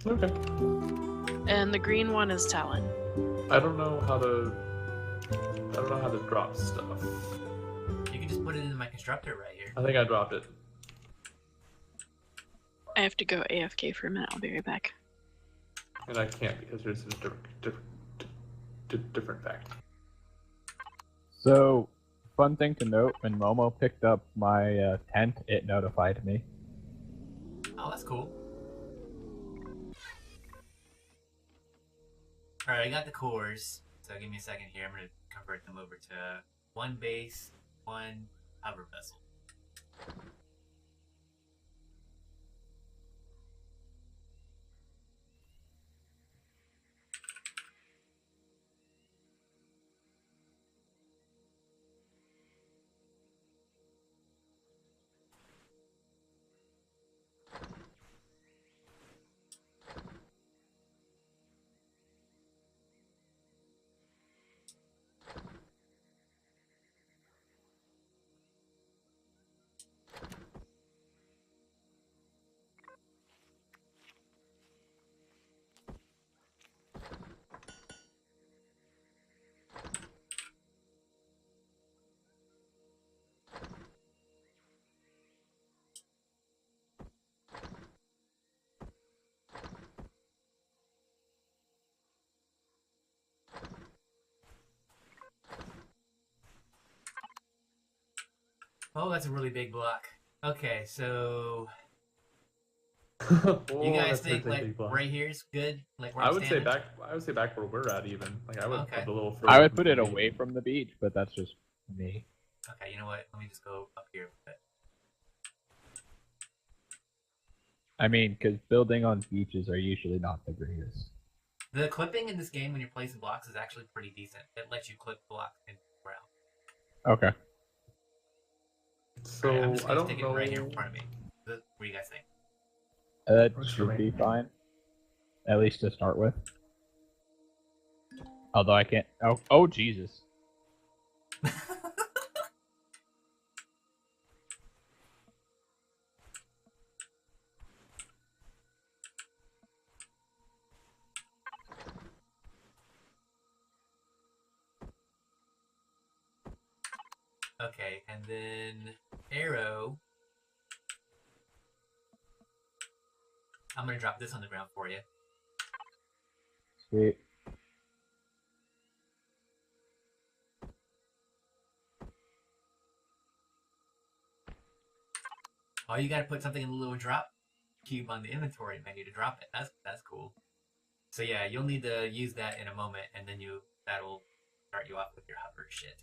Okay. And the green one is Talon. I don't know how to drop stuff. You can just put it in my constructor right here. I think I dropped it. I have to go AFK for a minute. I'll be right back. And I can't because there's a different fact. So, fun thing to note, when Momo picked up my tent, it notified me. Oh, that's cool. Alright, I got the cores. So give me a second here. I'm going to convert them over to one base, one hover vessel. Oh, that's a really big block. Okay, so you guys think like right here is good? Like where I I'm would standing? say back where we're at even. Like I would Okay. put a little further. I would put it away from the beach, but that's just me. Okay, you know what? Let me just go up here a bit. I mean, because building on beaches are usually not the greatest. The clipping in this game when you're placing blocks is actually pretty decent. It lets you clip blocks into the ground. Okay. So Alright, I'm just I gonna don't stick know. it right here in front of me. What do you guys think? That Works for should me. be fine. At least to start with. Although I can't... Oh Jesus. Okay, and then arrow. I'm gonna drop this on the ground for you. Sweet. Oh, you gotta put something in the little drop cube on the inventory menu to drop it. That's cool. So yeah, you'll need to use that in a moment, and then that'll start you off with your hover shit.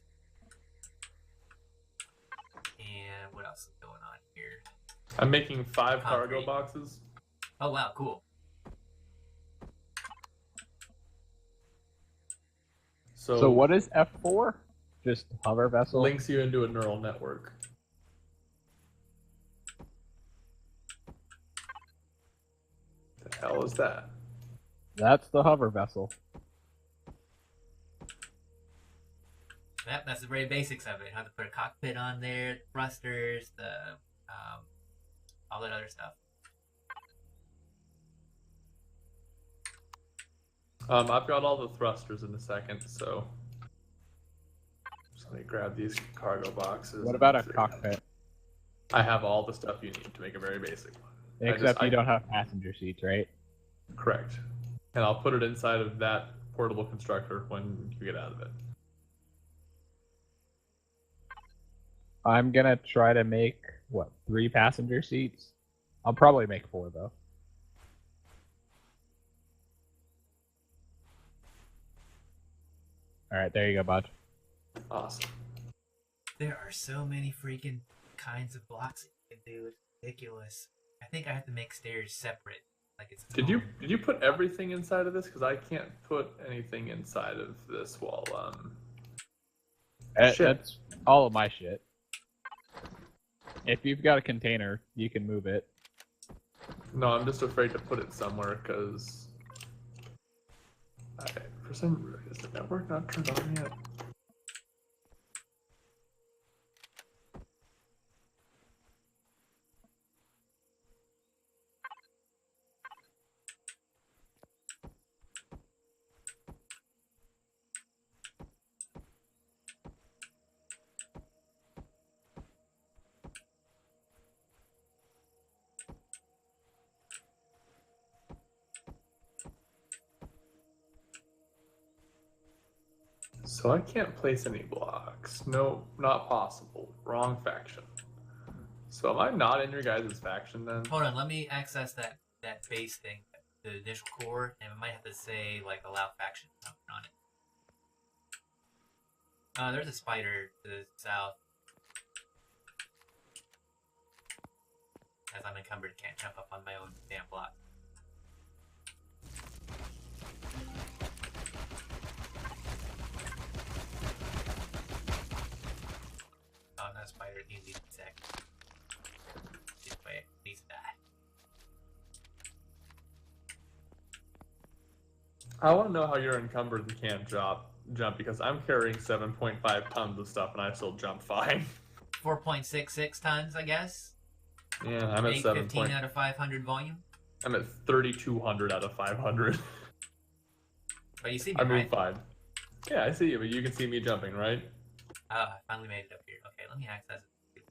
And what else is going on here? I'm making 5 cargo Concrete. boxes. Oh wow, cool. So what is F4? Just hover vessel? Links you into a neural network. The hell is that? That's the hover vessel. Yep, that's the very basics of it. How to put a cockpit on there, thrusters, all that other stuff. I've got all the thrusters in a second, so let me grab these cargo boxes. What about a cockpit? I have all the stuff you need to make a very basic one. Except you don't have passenger seats, right? Correct. And I'll put it inside of that portable constructor when you get out of it. I'm gonna try to make, 3 passenger seats? I'll probably make 4, though. Alright, there you go, bud. Awesome. There are so many freaking kinds of blocks you can do. It's ridiculous. I think I have to make stairs separate. Like it's. Did you put everything inside of this? Because I can't put anything inside of this wall. That's all of my shit. If you've got a container, you can move it. No, I'm just afraid to put it somewhere because for some reason, is the network not turned on yet? So I can't place any blocks. No, not possible. Wrong faction. So am I not in your guys' faction then? Hold on, let me access that base thing, the initial core, and I might have to say like allow faction on it. There's a spider to the south. As I'm encumbered, can't jump up on my own damn block. Oh, no spider, easy sec. This way, please die. I want to know how you're encumbered and can't jump because I'm carrying 7.5 tons of stuff and I still jump fine. 4.66 tons, I guess. Yeah, I'm at 15 out of 500 volume. I'm at 3,200 out of 500. But you see me, I moved right? fine. Yeah, I see you, but you can see me jumping, right? Oh, I finally made it up here. Okay, let me access it.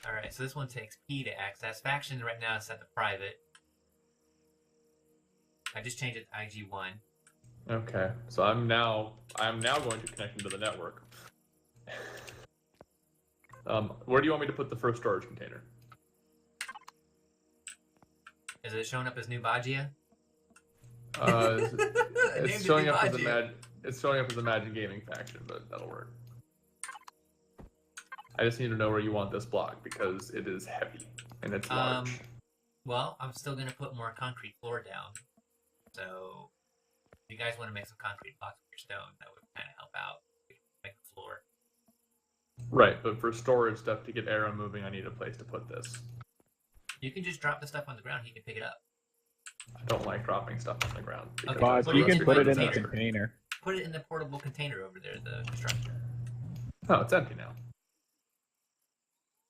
Alright, so this one takes P to access. Faction right now is set to private. I just changed it to IG1. Okay, so I'm now going to connect into the network. Where do you want me to put the first storage container? Is it showing up as New Bagia? It's showing up as the Imagine Gaming faction, but that'll work. I just need to know where you want this block because it is heavy and it's large. Well, I'm still gonna put more concrete floor down. So, if you guys want to make some concrete blocks with your stone, that would kind of help out. Make the floor. Right, but for storage stuff to get arrow moving, I need a place to put this. You can just drop the stuff on the ground. He can pick it up. I don't like dropping stuff on the ground. Okay, But put you it can in put the it in the container. container. Put it in the portable container over there, the construction. Oh, it's empty now.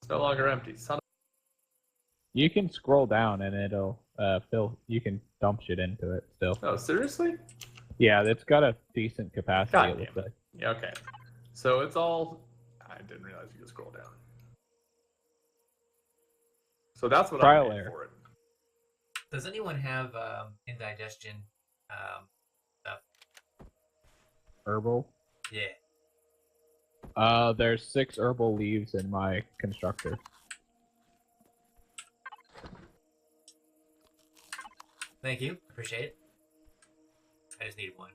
It's no longer empty. Son of... You can scroll down and it'll fill. You can dump shit into it still. Oh, seriously? Yeah, it's got a decent capacity. God It looks damn like. Yeah, okay. So it's all... I didn't realize you could scroll down. So that's what Trial I made error. for it. Does anyone have indigestion stuff? Herbal. Yeah. There's 6 herbal leaves in my constructor. Thank you. Appreciate it. I just need one.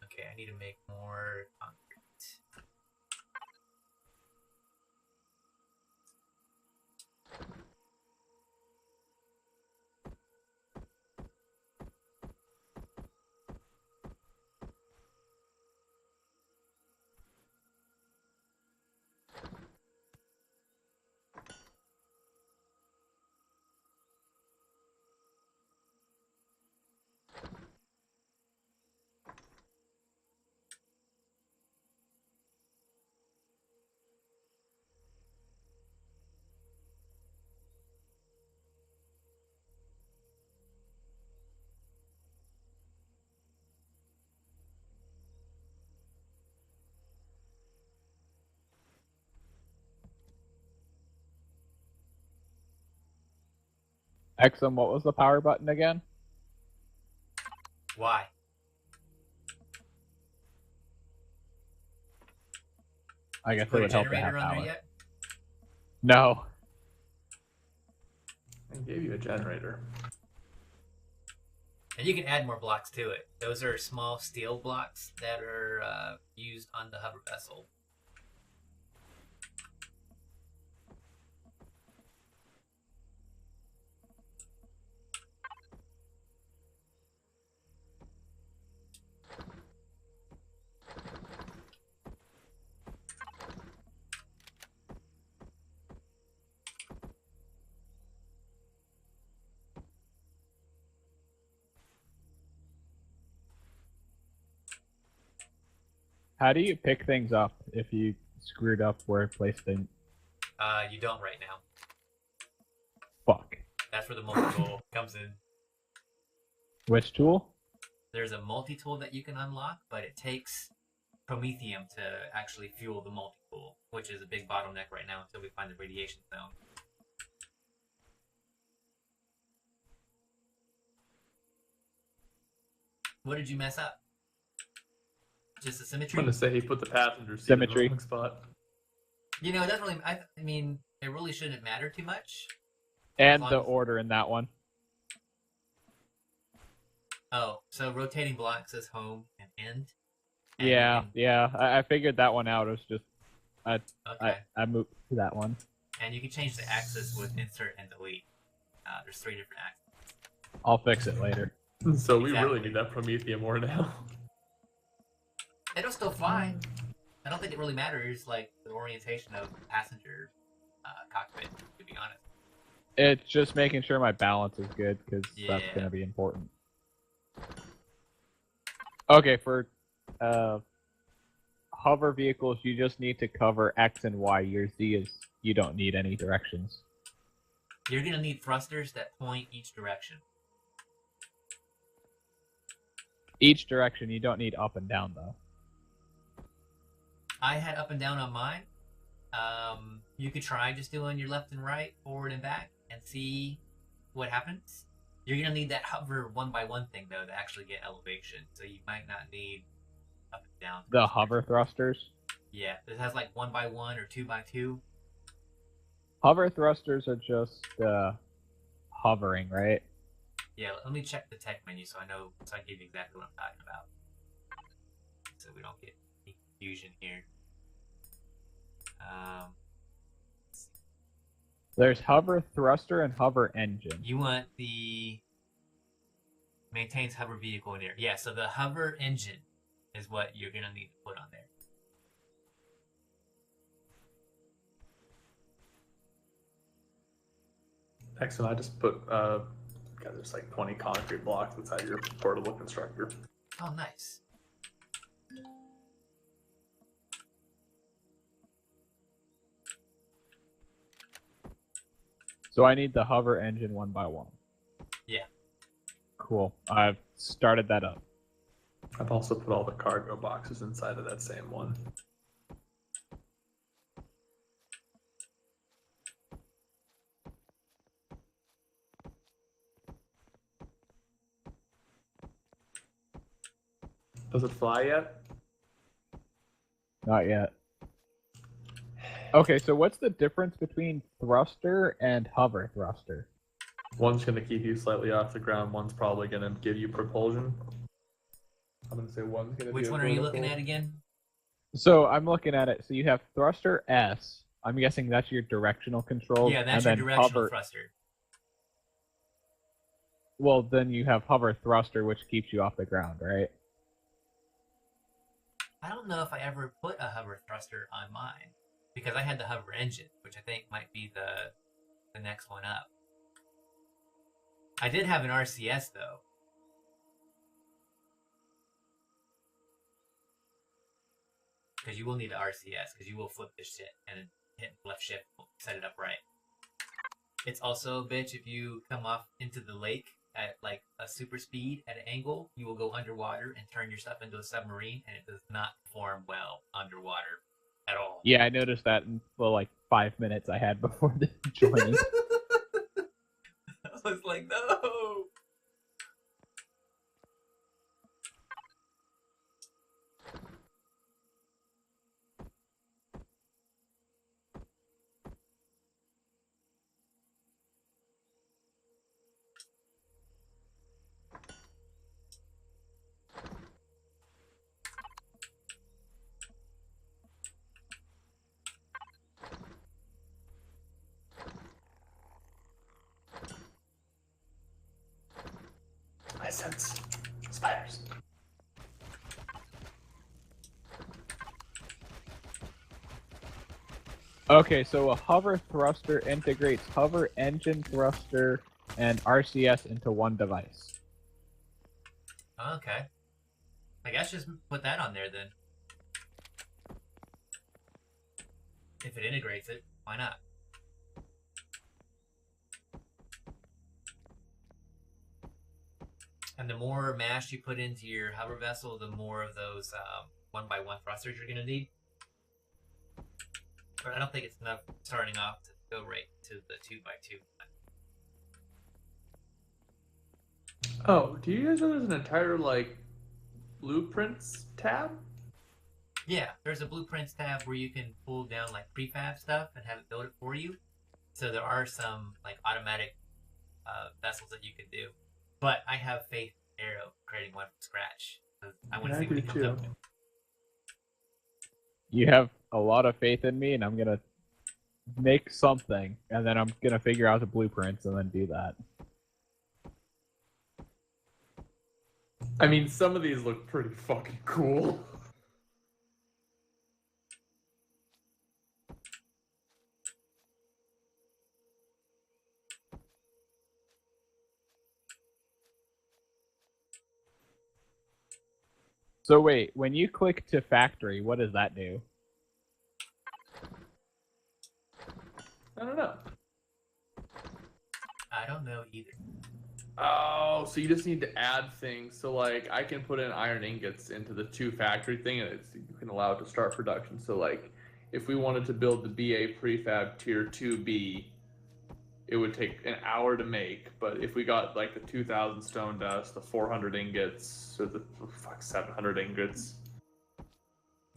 Okay, I need to make more concrete. Exum, what was the power button again? Why? I guess it Put a would help to have generator on power. there yet? No. I gave you a generator. And you can add more blocks to it. Those are small steel blocks that are used on the hover vessel. How do you pick things up if you screwed up where it placed them? You don't right now. Fuck. That's where the multi-tool comes in. Which tool? There's a multi-tool that you can unlock, but it takes promethium to actually fuel the multi-tool, which is a big bottleneck right now until we find the radiation zone. What did you mess up? Just the I'm symmetry? gonna say he put the passenger seat Symmetry. in the wrong spot. You know, it doesn't really. I mean, it really shouldn't matter too much. And long the as- order in that one. Oh, so rotating block says home and end. And Yeah, you yeah. I figured that one out. It was just can, okay. I moved to that one. And you can change the axis with insert and delete. There's 3 different axes. I'll fix it later. So we really Exactly. need that Prometheum ore now. It'll still fly. I don't think it really matters, like, the orientation of the passenger cockpit, to be honest. It's just making sure my balance is good, because that's Yeah. going to be important. Okay, for hover vehicles, you just need to cover X and Y. Your Z is, you don't need any directions. You're going to need thrusters that point each direction. Each direction, you don't need up and down, though. I had up and down on mine. You could try just doing your left and right, forward and back, and see what happens. You're going to need that hover 1x1 thing, though, to actually get elevation. So you might not need up and down. The thrusters. hover thrusters? Yeah, this has like 1x1 or 2x2. Hover thrusters are just hovering, right? Yeah, let me check the tech menu so I know, so I can give you exactly what I'm talking about. So we don't get any confusion here. There's hover thruster and hover engine. You want the maintains hover vehicle in there. Yeah, so the hover engine is what you're gonna need to put on there. Excellent. I just put there's like 20 concrete blocks inside your portable constructor. Oh, nice. So I need the hover engine 1x1. Yeah. Cool. I've started that up. I've also put all the cargo boxes inside of that same one. Does it fly yet? Not yet. Okay, so what's the difference between thruster and hover thruster? One's going to keep you slightly off the ground. One's probably going to give you propulsion. I'm going to say one's going to Which one are you looking at again? So I'm looking at it. So you have thruster S. I'm guessing that's your directional control. Yeah, that's and your then directional hover. thruster. Well, then you have hover thruster, which keeps you off the ground, right? I don't know if I ever put a hover thruster on mine because I had the hover engine, which I think might be the next one up. I did have an RCS though. Because you will need an RCS, because you will flip this shit and hit left shift will set it up right. It's also a bitch if you come off into the lake at like a super speed at an angle, you will go underwater and turn your stuff into a submarine, and it does not perform well underwater at all. Yeah, I noticed that in the like 5 minutes I had before the joining. I was like, no. I sense spiders. Okay, so a hover thruster integrates hover engine thruster and RCS into one device. Okay. I guess just put that on there then. If it integrates it, why not? And the more mash you put into your hover vessel, the more of those 1x1 thrusters you're gonna need. But I don't think it's enough starting off to go right to the 2x2 one. Oh, do you guys know there's an entire like blueprints tab? Yeah, there's a blueprints tab where you can pull down like prefab stuff and have it build it for you. So there are some like automatic vessels that you could do. But I have faith in Arrow creating one from scratch. I want to see what he comes up with. You have a lot of faith in me, and I'm gonna make something, and then I'm gonna figure out the blueprints and then do that. I mean, some of these look pretty fucking cool. So wait, when you click to factory, what does that do? I don't know. I don't know either. Oh, so you just need to add things. So like, I can put in iron ingots into the 2 factory thing, and you can allow it to start production. So like, if we wanted to build the BA prefab tier 2B, it would take an hour to make. But if we got like the 2,000 stone dust, the 400 ingots, or the 700 ingots,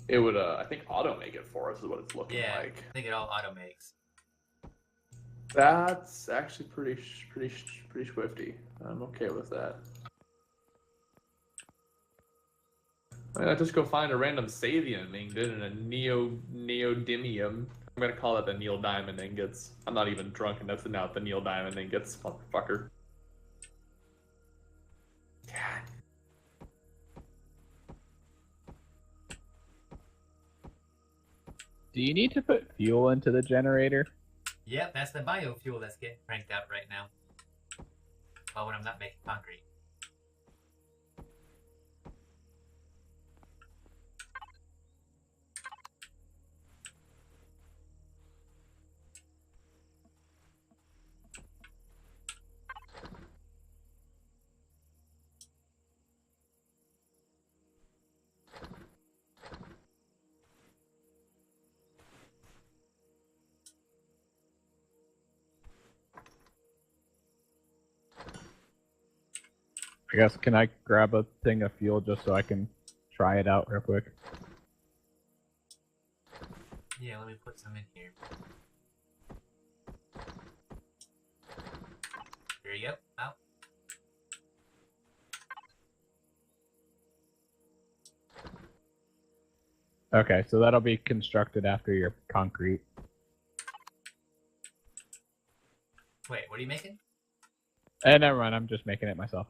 it would I think auto make it for us is what it's looking like. I think it all auto makes. That's actually pretty swifty. I'm okay with that. I just go find a random Savian Mingdon and a neodymium. I'm gonna call it the Neil Diamond ingots. I'm not even drunk enough to know the Neil Diamond ingots, motherfucker. God. Do you need to put fuel into the generator? Yep, that's the biofuel that's getting cranked out right now. Well, when I'm not making concrete. I guess, can I grab a thing of fuel just so I can try it out real quick? Yeah, let me put some in here. There you go. Out. Okay, so that'll be constructed after your concrete. Wait, what are you making? Never mind, I'm just making it myself.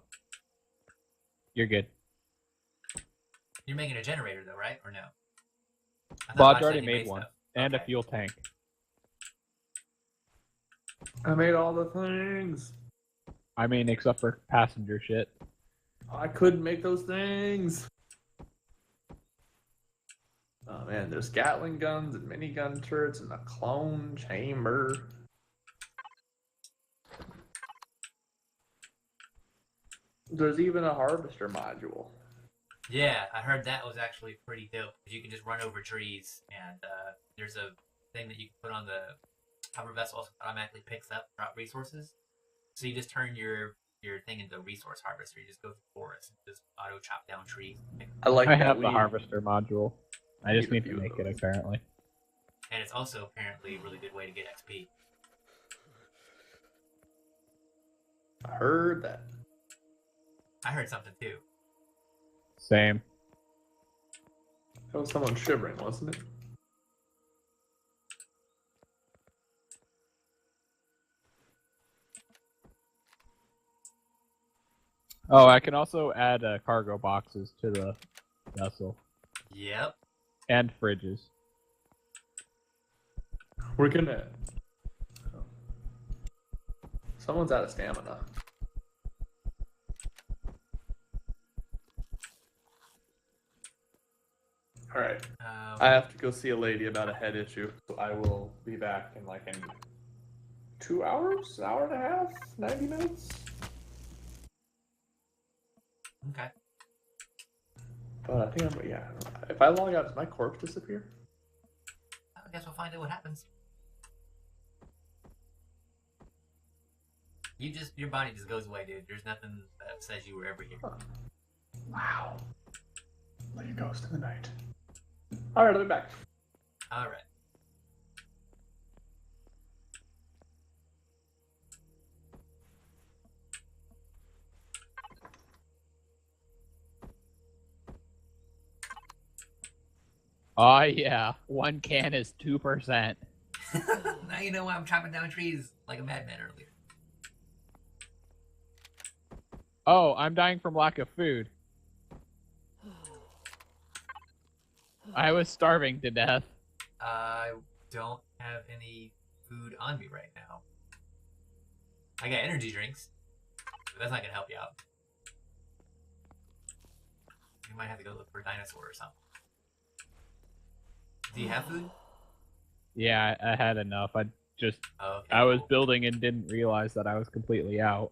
You're good. You're making a generator though, right? Or no? Bodge already made one. Stuff. And Okay. a fuel tank. I made all the things. I mean, except for passenger shit. I couldn't make those things. Oh man, there's Gatling guns and minigun turrets and a clone chamber. There's even a harvester module. Yeah, I heard that was actually pretty dope. You can just run over trees, and there's a thing that you can put on the hover vessel, also automatically picks up drop resources. So you just turn your thing into a resource harvester. You just go to the forest and just auto chop down trees. I like I that have the we- harvester module. I just need to Need a few make of it, those. apparently. And it's also apparently a really good way to get XP. I heard that. I heard something too. Same. That was someone shivering, wasn't it? Oh, I can also add cargo boxes to the vessel. Yep. And fridges. We're gonna... Someone's out of stamina. Alright. I have to go see a lady about a head issue. So I will be back in like 2 hours? An hour and a half? 90 minutes? Okay. But I think I'm, yeah. If I log out, does my corpse disappear? I guess we'll find out what happens. Your body just goes away, dude. There's nothing that says you were ever here. Huh. Wow. Like a ghost in the night. Alright, I'll be back. Alright. Oh yeah, 1 can is 2%. Now you know why I'm chopping down trees like a madman earlier. Oh, I'm dying from lack of food. I was starving to death. I don't have any food on me right now. I got energy drinks, but that's not gonna help you out. You might have to go look for a dinosaur or something. Do you have food? Yeah, I had enough. I Okay, was cool. building and didn't realize that I was completely out.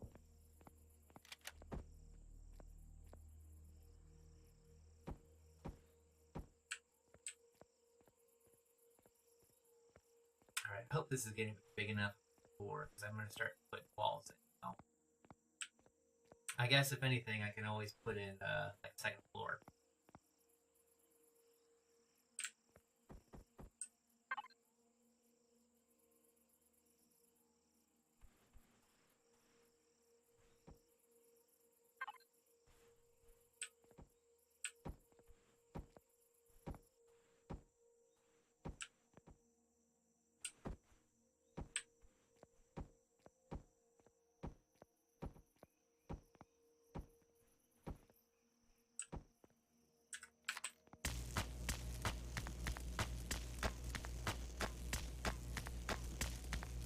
Alright, I hope this is getting big enough for, because I'm gonna start putting walls in now. I guess if anything, I can always put in like a second floor.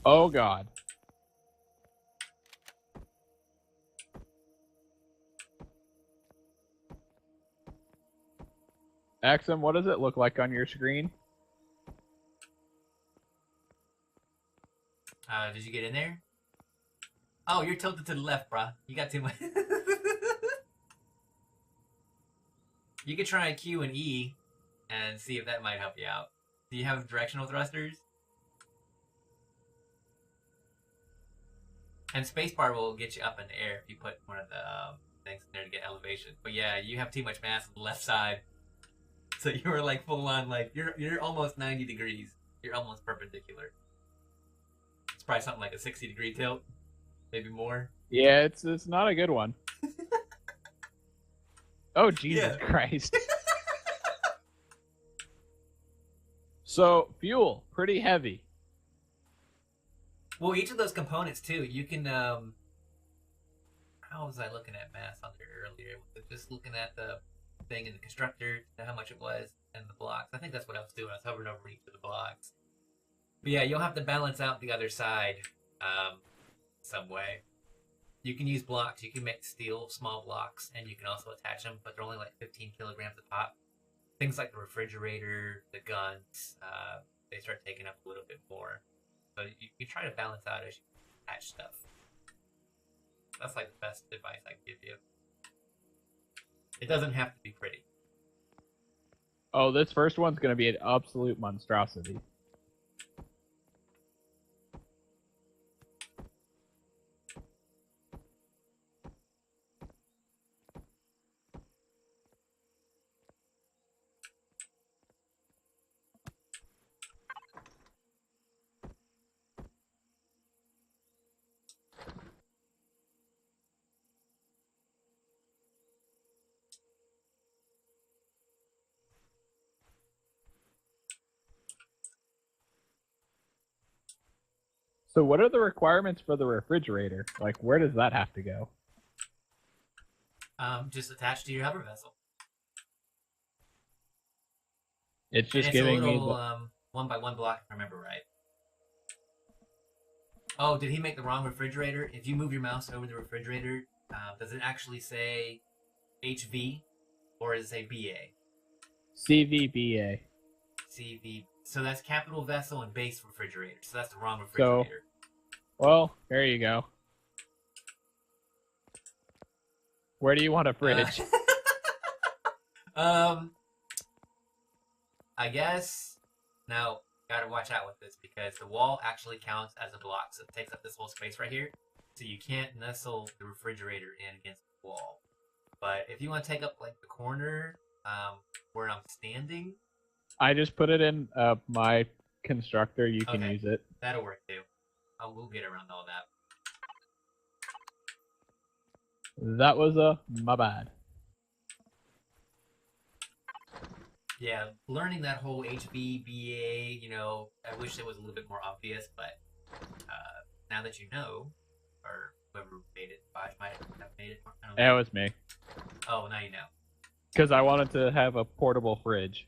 Oh god. Exim, what does it look like on your screen? Did you get in there? Oh, you're tilted to the left, bruh. You got too much. You could try Q and E and see if that might help you out. Do you have directional thrusters? And spacebar will get you up in the air if you put one of the things in there to get elevation. But yeah, you have too much mass on the left side. So you were like full on, like, you're almost 90 degrees. You're almost perpendicular. It's probably something like a 60-degree tilt. Maybe more. Yeah, it's not a good one. Oh, Jesus Christ. So, fuel, pretty heavy. Well, each of those components, too, you can, how was I looking at mass on there earlier? Was it just looking at the thing in the constructor, how much it was, and the blocks? I think that's what I was doing. I was hovering over each of the blocks. But yeah, you'll have to balance out the other side some way. You can use blocks. You can make steel small blocks, and you can also attach them, but they're only like 15 kilograms a pop. Things like the refrigerator, the guns, they start taking up a little bit more. So you try to balance out as you attach stuff. That's like the best advice I can give you. It doesn't have to be pretty. Oh, this first one's going to be an absolute monstrosity. So what are the requirements for the refrigerator? Like, where does that have to go? Just attached to your hover vessel. It's just and it's giving a little, me the... 1x1 block, if I remember right. Oh, did he make the wrong refrigerator? If you move your mouse over the refrigerator, does it actually say HV or does it say BA? CVBA. CV. So that's capital vessel and base refrigerator. So that's the wrong refrigerator. Well, there you go. Where do you want a fridge? I guess now gotta watch out with this because the wall actually counts as a block, so it takes up this whole space right here. So you can't nestle the refrigerator in against the wall. But if you want to take up like the corner where I'm standing, I just put it in my constructor. You can okay, use it. that'll work too. We'll get around all that. That was my bad. Yeah, learning that whole HVBA, I wish it was a little bit more obvious, but now that you know, or whoever made it, Bosh might have made it. I don't That know. was me. Oh, now you know. Because I wanted to have a portable fridge.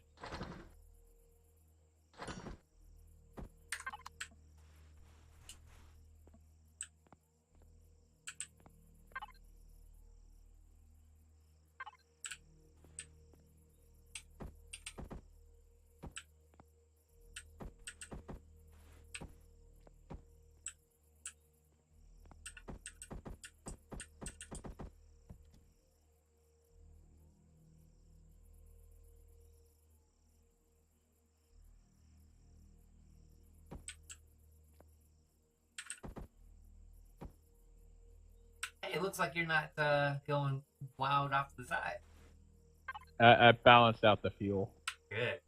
Hey, it looks like you're not going wild off to the side. I balanced out the fuel. Good.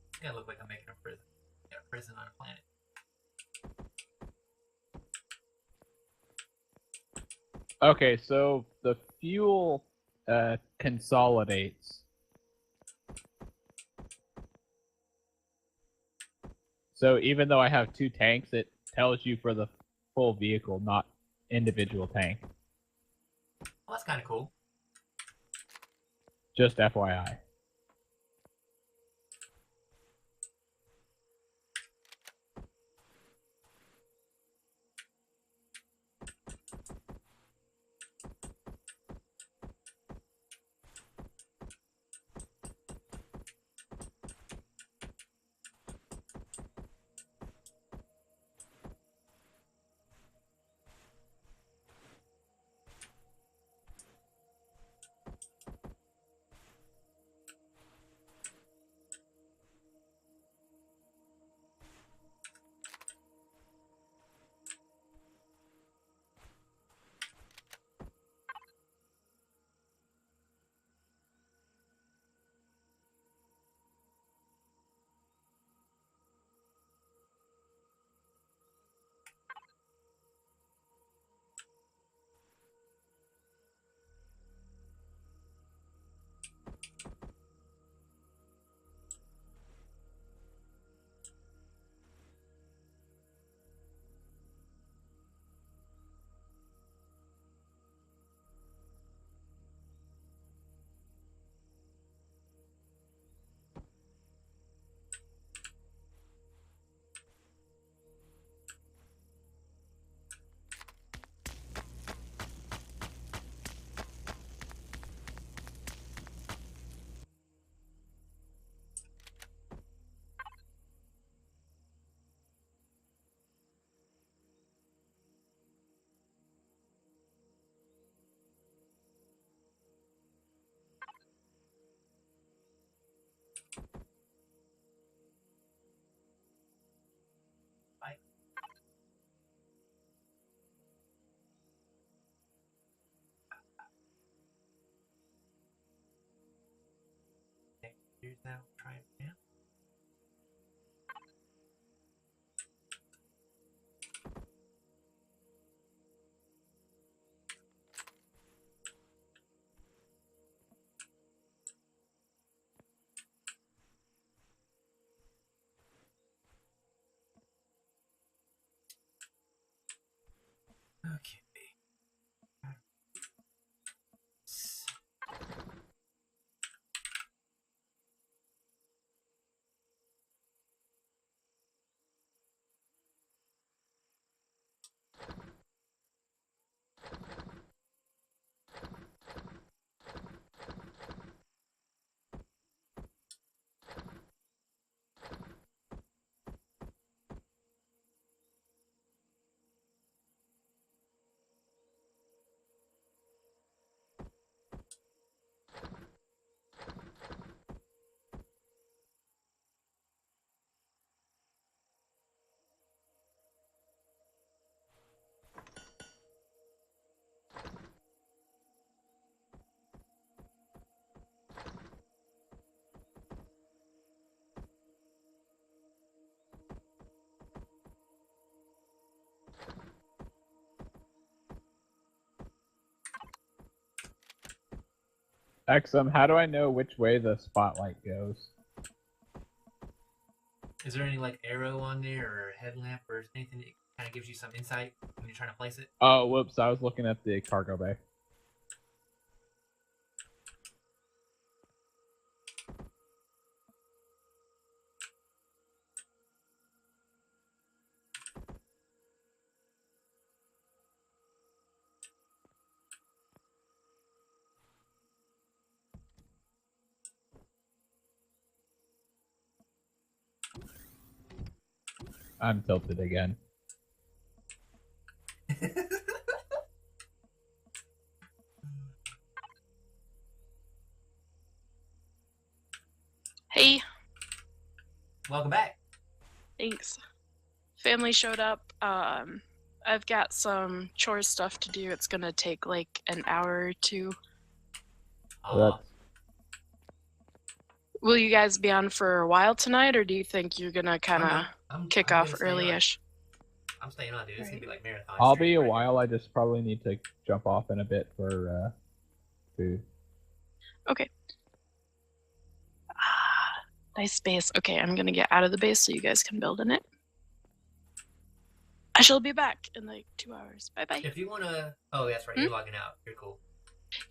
It's gonna look like I'm making a prison. Yeah, a prison on a planet. Okay, so the fuel consolidates. So even though I have 2 tanks, it tells you for the full vehicle, not individual tank. Well, that's kind of cool. Just FYI. Bye. Okay, here's now. Try it again. Okay. How do I know which way the spotlight goes? Is there any like arrow on there or headlamp or anything that kind of gives you some insight when you're trying to place it? Oh, whoops! I was looking at the cargo bay. I'm tilted again. Hey, Welcome back. thanks. Family showed up. I've got some chore stuff to do. It's gonna take like an hour or two. That's Will you guys be on for a while tonight, or do you think you're gonna kind of kick I'm off gonna stay on. early-ish? I'm staying on, dude. It's gonna be like marathon. I'll straight be a right while. I just probably need to jump off in a bit for food. Okay. Ah, nice base. Okay, I'm gonna get out of the base so you guys can build in it. I shall be back in like 2 hours. Bye bye. If you wanna, oh, that's right. You're logging out. You're cool.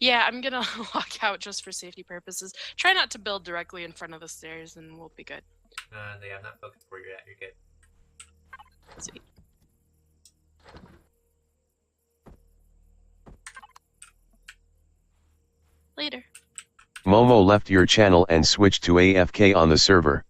Yeah, I'm gonna log out just for safety purposes. Try not to build directly in front of the stairs, and we'll be good. Yeah, I'm not focused where you're at. You're good. Sweet. Later. Momo left your channel and switched to AFK on the server.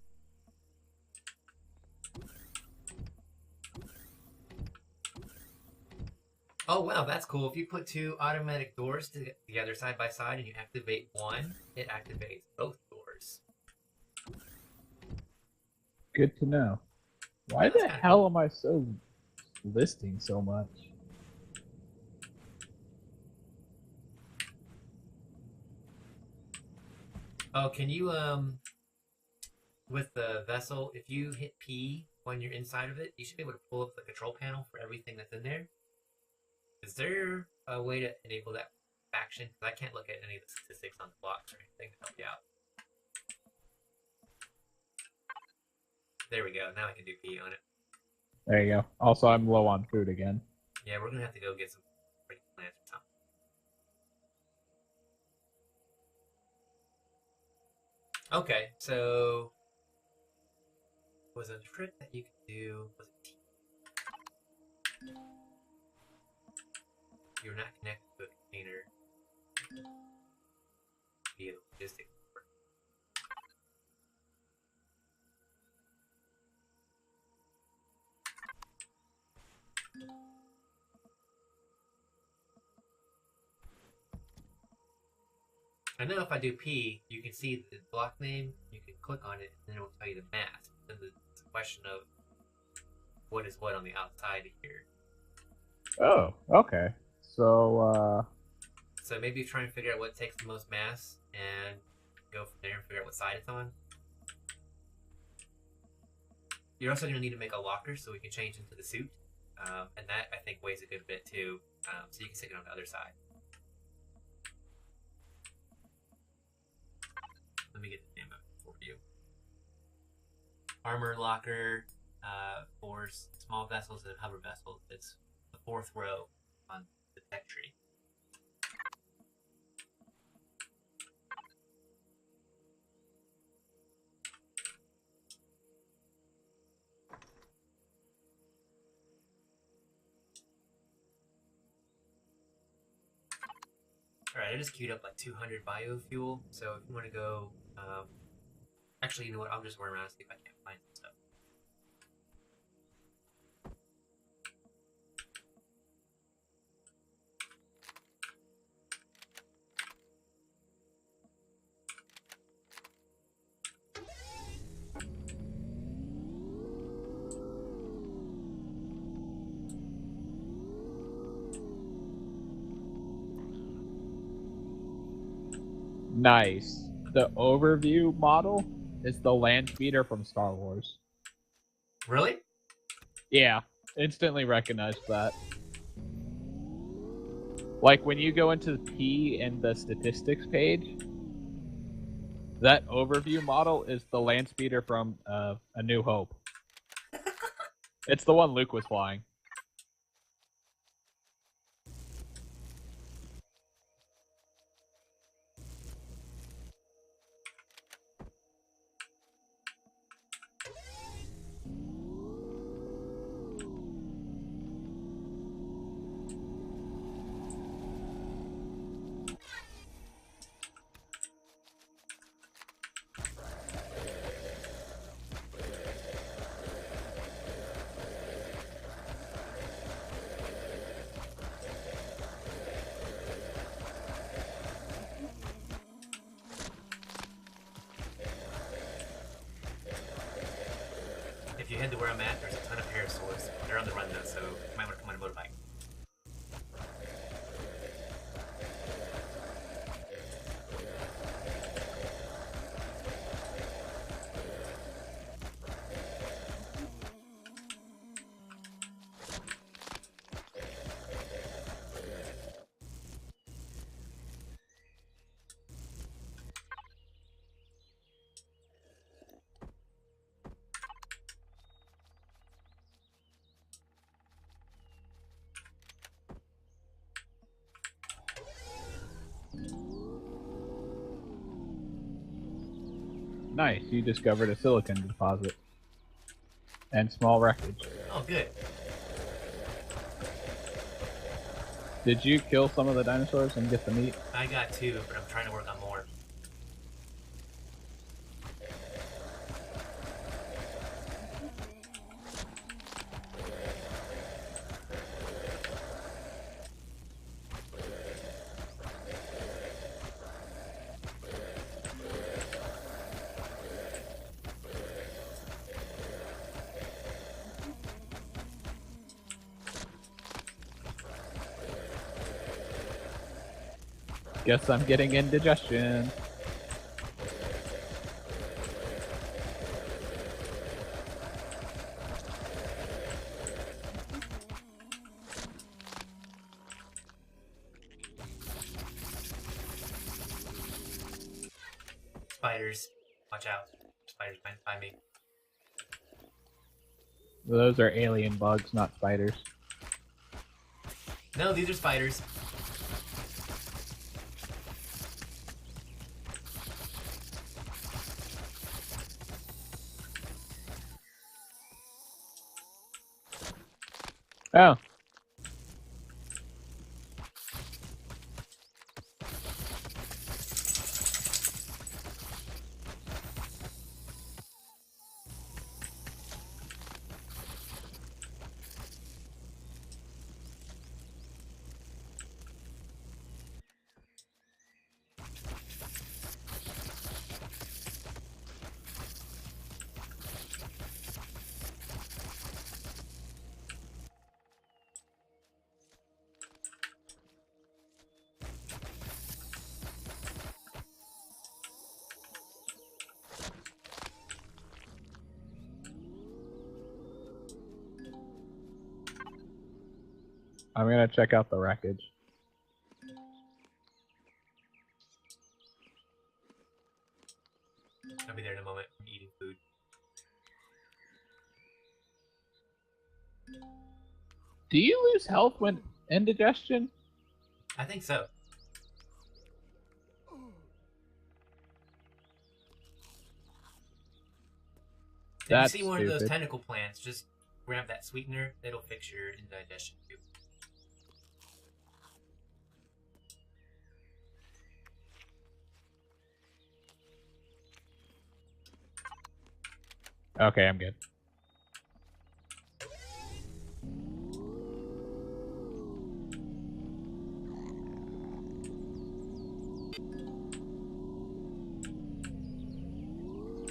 Oh wow, that's cool. If you put two automatic doors together side by side and you activate one, it activates both doors. Good to know. Why That's the kinda hell cool. am I so listing so much? Oh, can you with the vessel, if you hit P when you're inside of it, you should be able to pull up the control panel for everything that's in there. Is there a way to enable that action? Because I can't look at any of the statistics on the blocks or anything to help you out. There we go. Now I can do P on it. There you go. Also, I'm low on food again. Yeah, we're gonna have to go get some plants or something. Okay, so was a trick that you could do was a T. You're not connected to a container via logistics. I know if I do P, you can see the block name, you can click on it, and then it will tell you the mass. Then it's a question of what is what on the outside here. Oh, okay. So, So maybe try and figure out what takes the most mass and go from there and figure out what side it's on. You're also going to need to make a locker so we can change into the suit. And that, I think, weighs a good bit too. So you can stick it on the other side. Let me get the name of it for you. Armor locker for small vessels and hover vessels. It's the 4th row on the tech tree. Alright, I just queued up like 200 biofuel, so if you want to go, actually, you know what, I'll just run around and see if I can't find some stuff. nice. The overview model is the land speeder from Star Wars. Really? Yeah, instantly recognized that. Like when you go into P in the statistics page, That overview model is the land speeder from A New Hope. It's the one Luke was flying. If you head to where I'm at, there's a ton of parasaurs. They're on the run though, so you might want to come on a motorbike. Nice, you discovered a silicon deposit. And small wreckage. Oh, good. Did you kill some of the dinosaurs and get the meat? I got 2, but I'm trying to work on more. Guess I'm getting indigestion. Spiders. Watch out. Spiders might find me. Those are alien bugs, not spiders. No, these are spiders. Oh. I'm gonna check out the wreckage. I'll be there in a moment. I'm eating food. Do you lose health when indigestion? I think so. If That's you see one of those stupid. tentacle plants, just grab that sweetener. It'll fix your indigestion too. Okay, I'm good.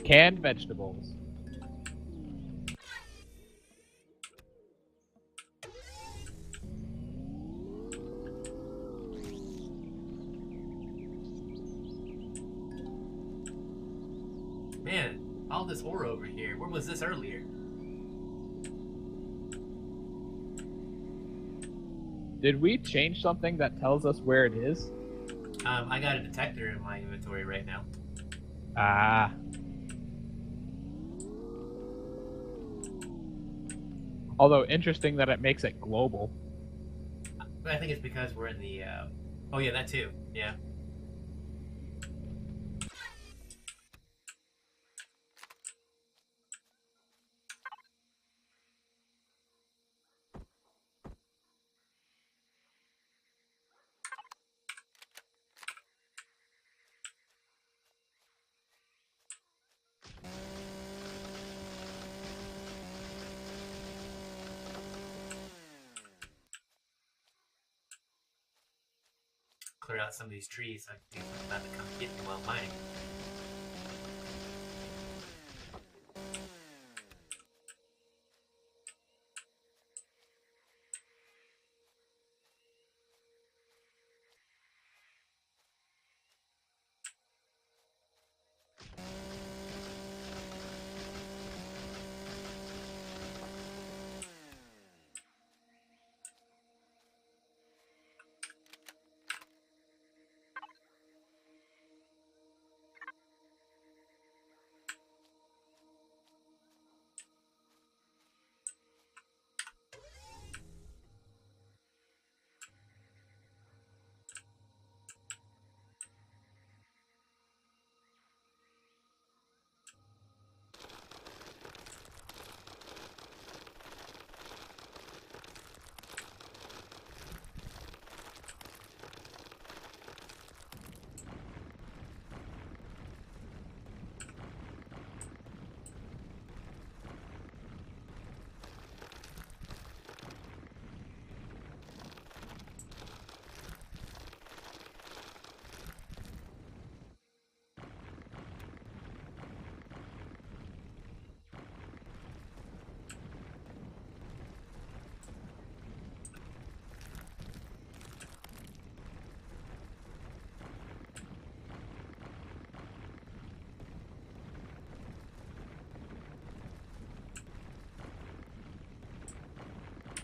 Canned vegetables. Man, all this ore over here. Where was this earlier? Did we change something that tells us where it is? I got a detector in my inventory right now. Ah. Although interesting that it makes it global. But I think it's because we're in the. Oh yeah, that too. Yeah. Clear out some of these trees so I can get them to come get me while mining.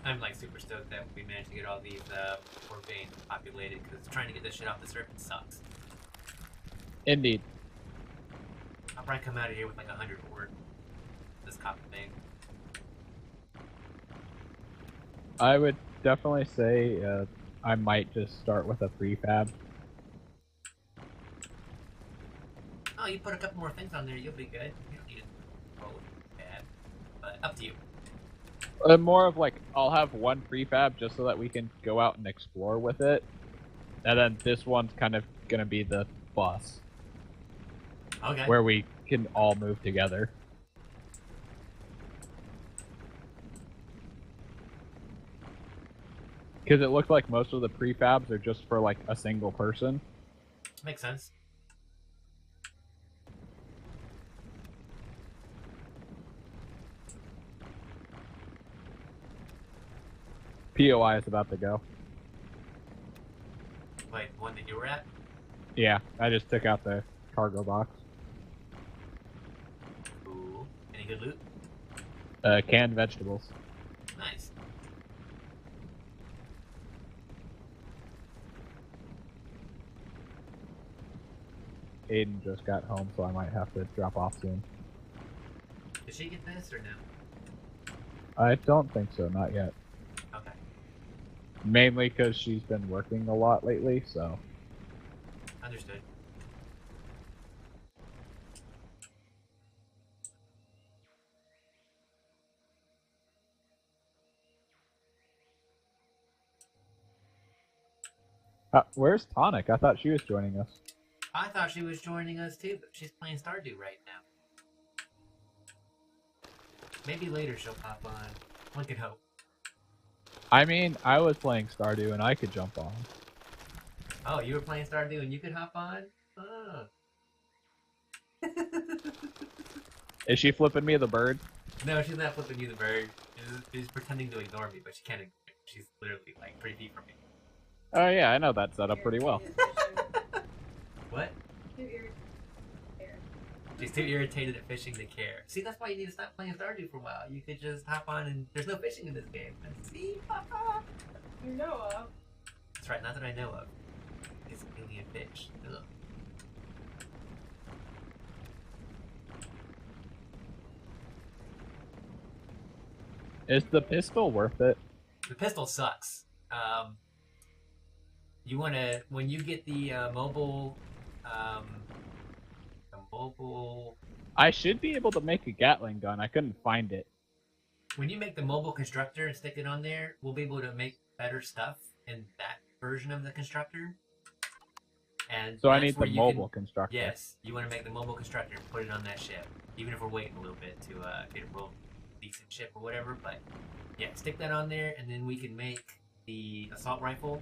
I'm like super stoked that we managed to get all these ore veins populated because trying to get this shit off the surface sucks. Indeed. I'll probably come out of here with like 100 ore. This copper thing. I would definitely say I might just start with a prefab. Oh, you put a couple more things on there, you'll be good. You don't need to roll with bad, but up to you. More of like, I'll have one prefab just so that we can go out and explore with it. And then this one's kind of gonna be the bus. Okay. Where we can all move together. Because it looks like most of the prefabs are just for like a single person. Makes sense. POI is about to go. Wait, the one that you were at? Yeah, I just took out the cargo box. Cool. Any good loot? Canned vegetables. Nice. Aiden just got home, so I might have to drop off soon. Did she get this or no? I don't think so, not yet. Okay. Mainly because she's been working a lot lately, so. Understood. Where's Tonic? I thought she was joining us. I thought she was joining us too, but she's playing Stardew right now. Maybe later she'll pop on. One could hope. I mean, I was playing Stardew and I could jump on. Oh, you were playing Stardew and you could hop on? Oh. Is she flipping me the bird? No, she's not flipping you the bird. She's pretending to ignore me, but she can't ignore me. She's literally like 3 feet from me. Oh yeah, I know that setup pretty well. What? She's too irritated at fishing to care. See, that's why you need to stop playing Stardew for a while. You could just hop on and there's no fishing in this game. And see? You know of. That's right, not that I know of. It's alien fish. Ugh. Is the pistol worth it? The pistol sucks. You want to, when you get the mobile, I should be able to make a Gatling gun. I couldn't find it. when you make the mobile constructor and stick it on there, we'll be able to make better stuff in that version of the constructor. And So I that's need the where you mobile can, constructor. Yes, you want to make the mobile constructor and put it on that ship, even if we're waiting a little bit to get a real decent ship or whatever. But yeah, stick that on there, and then we can make the assault rifle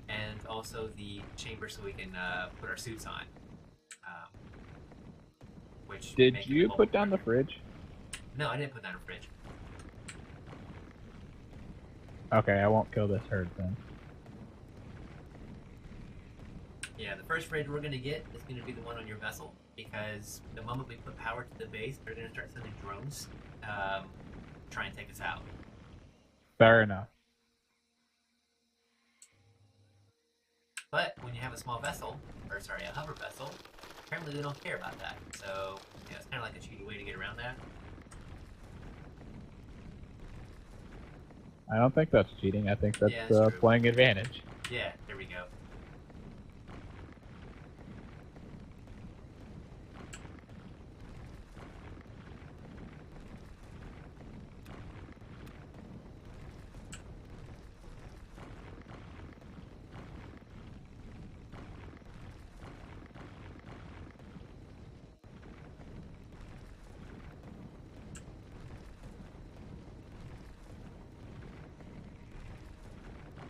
and also the chamber so we can put our suits on. Which Did make you the put down the constructor. fridge? No, I didn't put down a fridge. Okay, I won't kill this herd then. Yeah, the first fridge we're gonna get is gonna be the one on your vessel, because the moment we put power to the base, they're gonna start sending drones, try and take us out. Fair enough. But when you have a small vessel, or sorry, a hover vessel, apparently they don't care about that. So yeah, it's kind of like a cheaty way to get around that. I don't think that's cheating. I think that's Yeah, that's true. playing advantage. Yeah, there we go.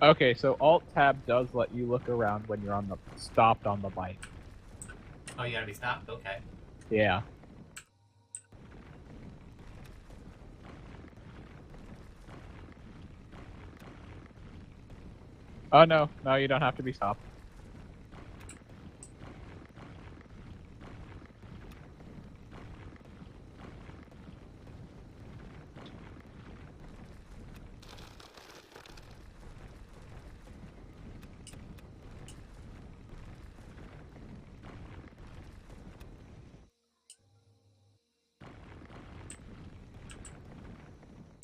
Okay, so Alt-Tab does let you look around when you're stopped on the bike. Oh, you gotta be stopped? Okay. Yeah. Oh no, you don't have to be stopped.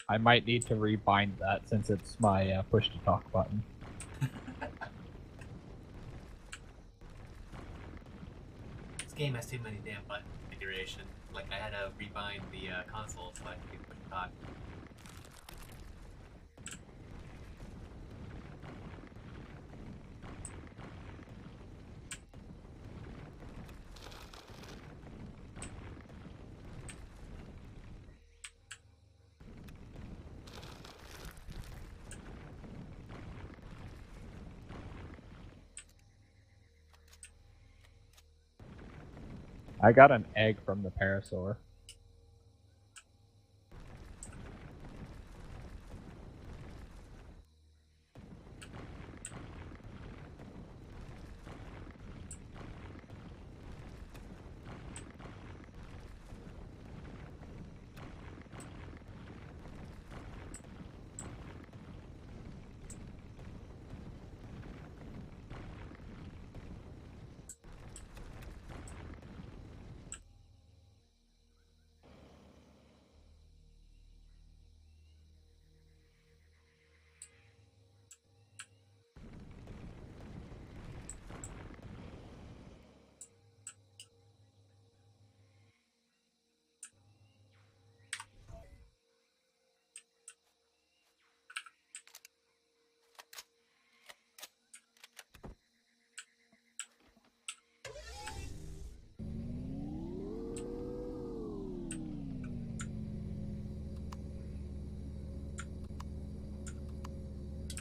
I might need to rebind that since it's my push to talk button. This game has too many damn button configuration. Like, I had to rebind the console so I could be push to talk. I got an egg from the parasaur.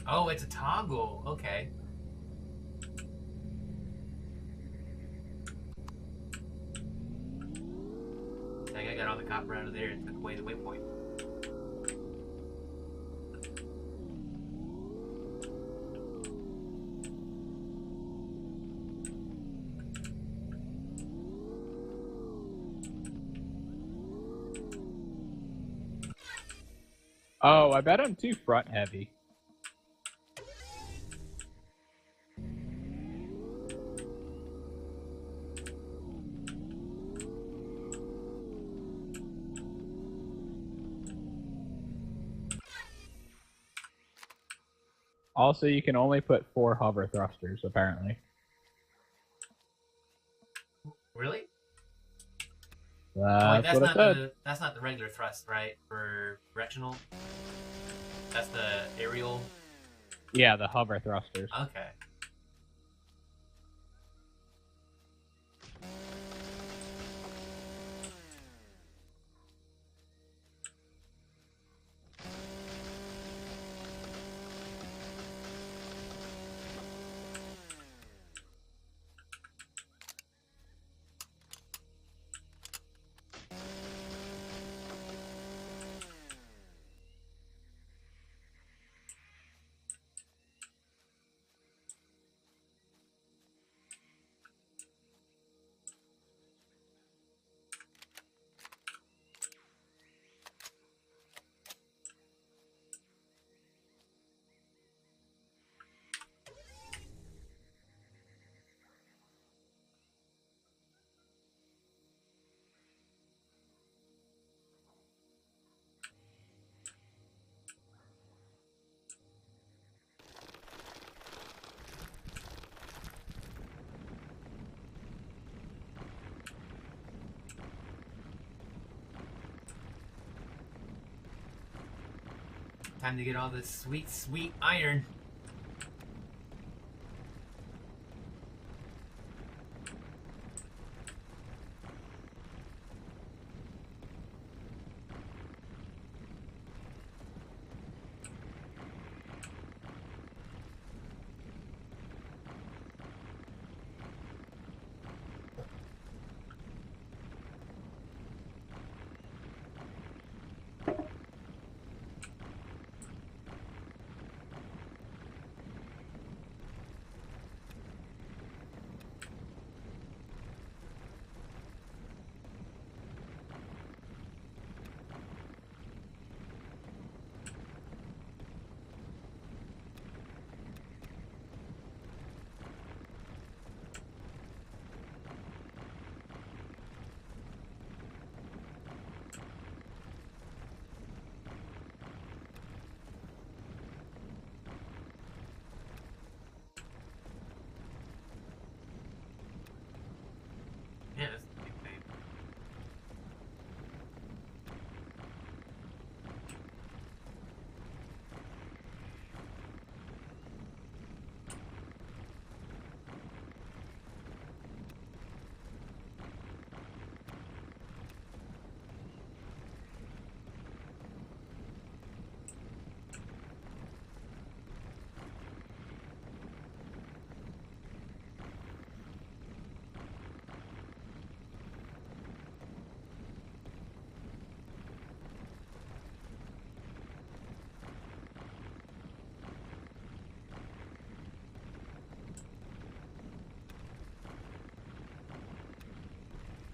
Oh, it's a toggle. Okay. I got all the copper out of there and took away the waypoint. Oh, I bet I'm too front heavy. Also, you can only put 4 hover thrusters, apparently. Really? That's that's what it not said. that's not the regular thrust, right? For directional. That's the aerial. Yeah, the hover thrusters. Okay. Time to get all this sweet, sweet iron. Yeah, that's the big thing.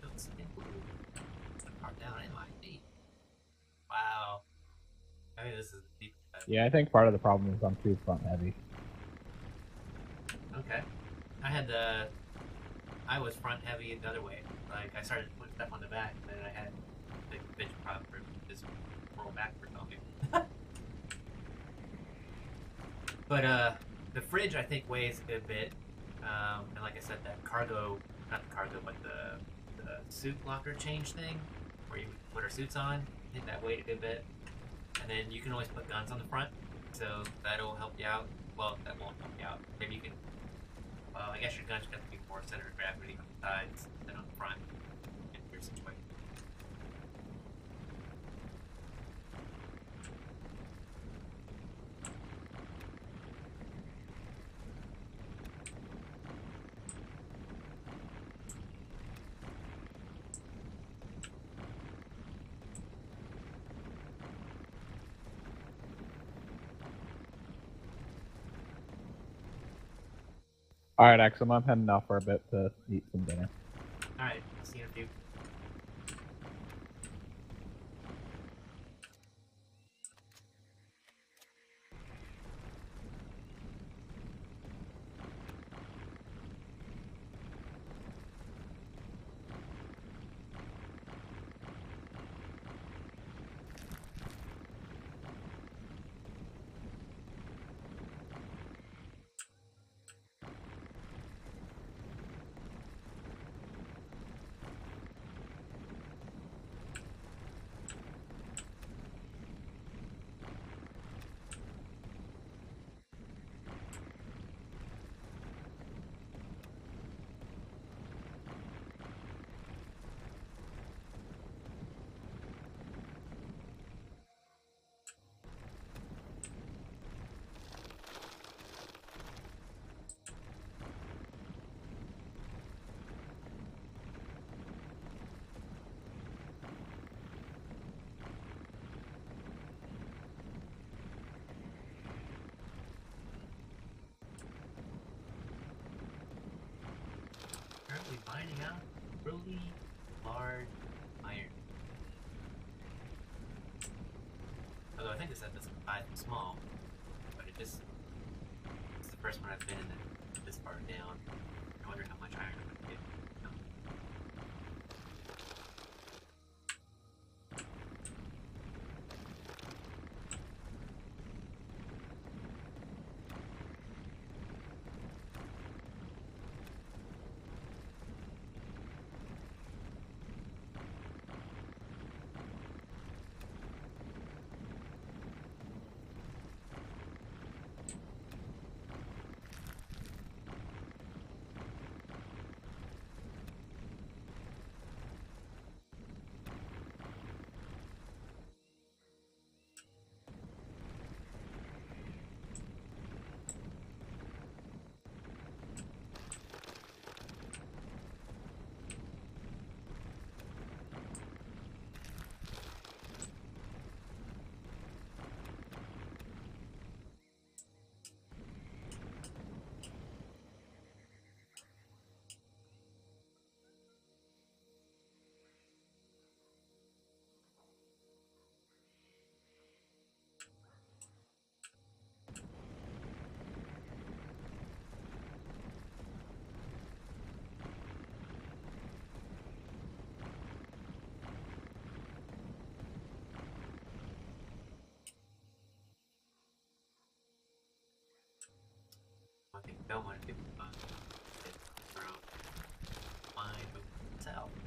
Looks simple. Part down in my feet. Wow. I mean, this is the deep cut. Yeah, I think part of the problem is I'm too front heavy. Okay. I was front heavy the other way. Like, I started putting stuff on the back, and then I had the bitch prop for just roll backwards on me. But, the fridge, I think, weighs a good bit. And like I said, that cargo, not the cargo, but the suit locker change thing, where you put our suits on, I think that weighed a good bit. And then you can always put guns on the front, so that'll help you out. Well, that won't help you out. Maybe you can, well, I guess your guns have to be more center of gravity on the sides than on the front in your situation. Alright, Exum, I'm heading off for a bit to eat some dinner. Alright, see you in a few. mining out really large iron. Although I think this episode's small, but it's the first one I've been in this far down. I wonder how much iron I'm gonna get. One thing you don't want to do is around mine south.